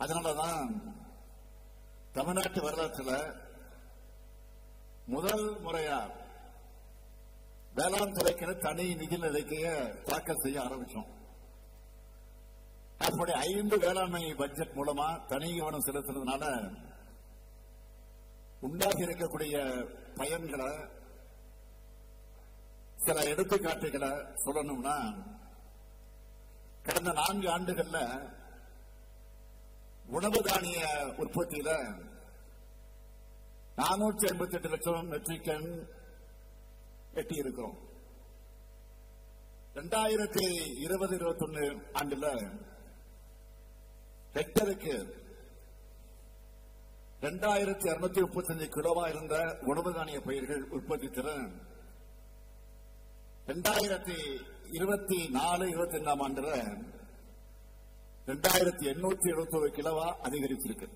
அதனாலதான் தமிழ்நாட்டு வரலாற்றுல முதல் முறையா வேளாண் துறைக்கு தனி நிதி அறிக்கையை தாக்கல் செய்ய ஆரம்பிச்சோம். அப்படி 5 வேளாண்மை பட்ஜெட் மூலமா தனி கவனம் செலுத்துறதுனால உண்டாகி இருக்கக்கூடிய பயன்களை சில எடுத்துக்காட்டுகளை சொல்லணும்னா, கடந்த 4 ஆண்டுகள்ல உணவு தானிய உற்பத்தியில 488 லட்சம் மெட்ரிக் டன் எட்டி இருக்கிறோம். 2020-21 ஆண்டுல ஹெக்டருக்கு 2235 கிலோவா இருந்த உணவு தானிய பயிர்கள் உற்பத்தி திறன் 2024-25 ஆண்டுல 2871 கிலோவா அதிகரிச்சிருக்கு.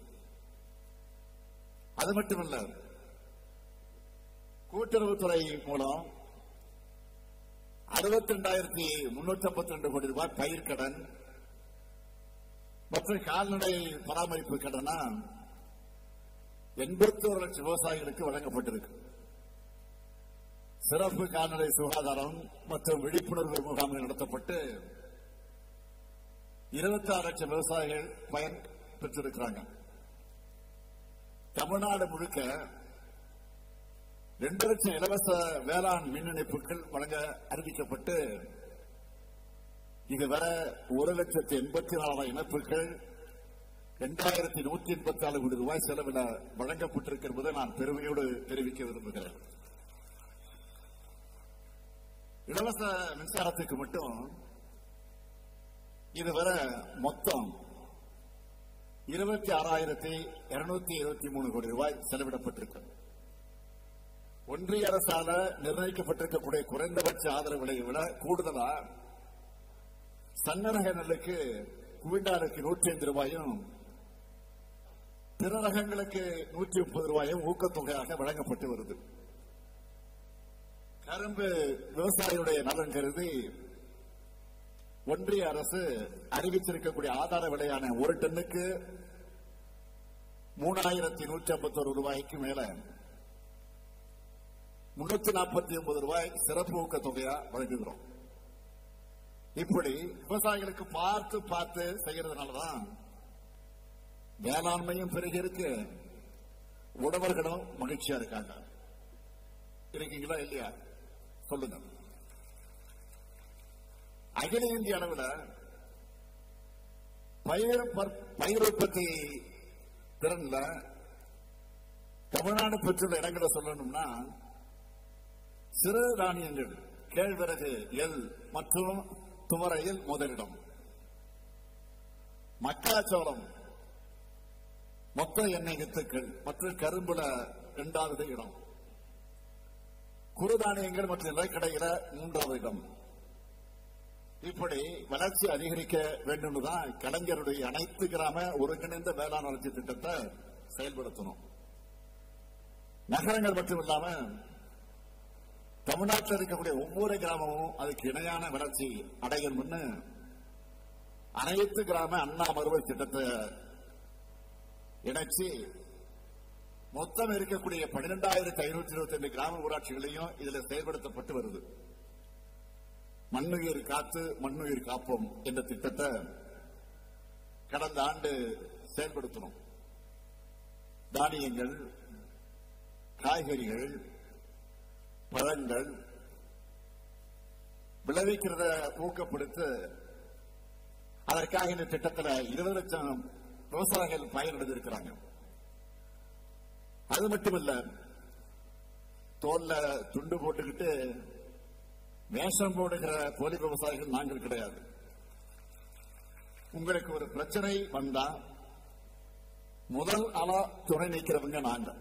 அது மட்டுமல்ல, கூட்டுறவுத்துறை மூலம் 62,352 கோடி ரூபாய் பயிர்க்கடன் மற்றும் கால்நடை பராமரிப்பு கடனா 81 லட்சம் விவசாயிகளுக்கு வழங்கப்பட்டிருக்கு. சிறப்பு கால்நடை சுகாதாரம் மற்றும் விழிப்புணர்வு முகாம்கள் நடத்தப்பட்டு 26 லட்சம் விவசாயிகள் பயன் பெற்றிருக்கிறாங்க. தமிழ்நாடு முழுக்க 2 லட்சம் இலவச வேளாண் மின் இணைப்புகள் வழங்க அறிவிக்கப்பட்டு இதுவரை 1,84,000 இணைப்புகள் 2,184 கோடி ரூபாய் செலவில் வழங்கப்பட்டிருக்கிறது நான் பெருமையோடு தெரிவிக்க விரும்புகிறேன். இலவச மின்சாரத்துக்கு மட்டும் இதுவரை மொத்தம் 26,273 கோடி ரூபாய் செலவிடப்பட்டிருக்கு. ஒன்றிய அரசால நிர்ணயிக்கப்பட்டிருக்கக்கூடிய குறைந்தபட்ச ஆதரவு விலையை விட கூடுதலா சன்னரக நெல்லுக்கு குவிண்டாலுக்கு 105 ரூபாயும் பிற ரகங்களுக்கு 130 ரூபாயும் ஊக்கத்தொகையாக வழங்கப்பட்டு வருது. கரும்பு விவசாயிகளுடைய நலன் கருதி ஒன்றிய அரசு அறிவிச்சிருக்கக்கூடிய ஆதார விலையான 1 டன்னுக்கு 3,151 ரூபாய்க்கு மேல 349 ரூபாய் சிறப்பு ஊக்கத்தொகையா வழங்குகிறோம். இப்படி விவசாயிகளுக்கு பார்த்து பார்த்து செய்யறதுனாலதான் வேளாண்மையும் பெருகி இருக்கு, உழவர்களும் மகிழ்ச்சியா இருக்காங்க. இருக்கீங்களா இல்லையா சொல்லுங்க. அகில இந்திய அளவில் பயிர் உற்பத்தி திறன்ல தமிழ்நாடு பெற்றுள்ள இடங்களை சொல்லணும்னா, சிறு தானியங்கள் கேழ்வரகு எள் மற்றும் துவரையில் முதலிடம், மக்காச்சோளம் மொத்த எண்ணெய் வித்துக்கள் மற்றும் கரும்புல 2வது இடம், குறுதானியங்கள் மற்றும் நிலக்கடையில 3வது இடம். இப்படி வளர்ச்சி அதிகரிக்க வேண்டும் தான் கலைஞருடைய அனைத்து கிராம ஒருங்கிணைந்த வேளாண் வளர்ச்சி திட்டத்தை செயல்படுத்தணும். நகரங்கள் மட்டுமில்லாம தமிழ்நாட்டில் இருக்கக்கூடிய ஒவ்வொரு கிராமமும் அதுக்கு இணையான வளர்ச்சி அடையணும்னு அனைத்து கிராம அண்ணா மறுவழி திட்டத்தை இணைச்சு மொத்தம் இருக்கக்கூடிய 12,522 கிராம ஊராட்சிகளையும் இதில் செயல்படுத்தப்பட்டு வருது. மண்ணுயிர் காத்து மண்ணுயிர் காப்போம் என்ற திட்டத்தை கடந்த ஆண்டு செயல்படுத்தணும். தானியங்கள், காய்கறிகள், பழங்கள் விளைவிக்கிறத ஊக்கப்படுத்த அதற்காக இந்த திட்டத்தில் 20 லட்சம் விவசாயிகள் பயனடைந்திருக்கிறாங்க. அது மட்டுமல்ல, தோல்ல துண்டு போட்டுக்கிட்டு வேஷம் போடுகிற போலி விவசாயிகள் நாங்கள் கிடையாது. உங்களுக்கு ஒரு பிரச்சனை வந்தா முதல் ஆளா துணை நிற்கிறவங்க நாங்கள்.